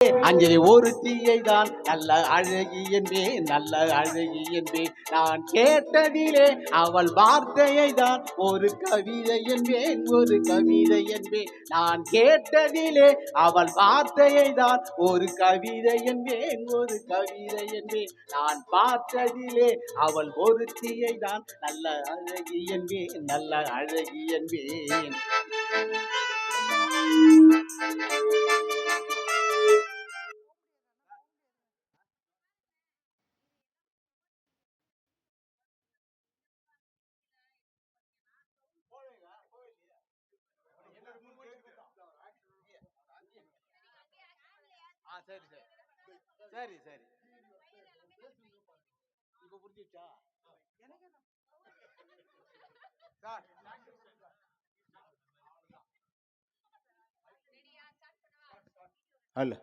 அஞ்சலி ஒருத்தியை தான் நல்ல அழகி என்பேன், நல்ல அழகி என்பேன். நான் கேட்டதிலே அவள் வார்த்தையை தான் ஒரு கவிதை என்பேன், ஒரு கவிதை என்பேன். நான் கேட்டதிலே அவள் வார்த்தையை தான் ஒரு கவிதை என்பேன், ஒரு கவிதை என்பேன். நான் பார்த்ததிலே அவள் ஒருத்தியை தான் நல்ல அழகி என்பேன், நல்ல அழகி என்பேன். சரி சரி சரி சரி இப்ப புரிஞ்சுச்சா? அல்ல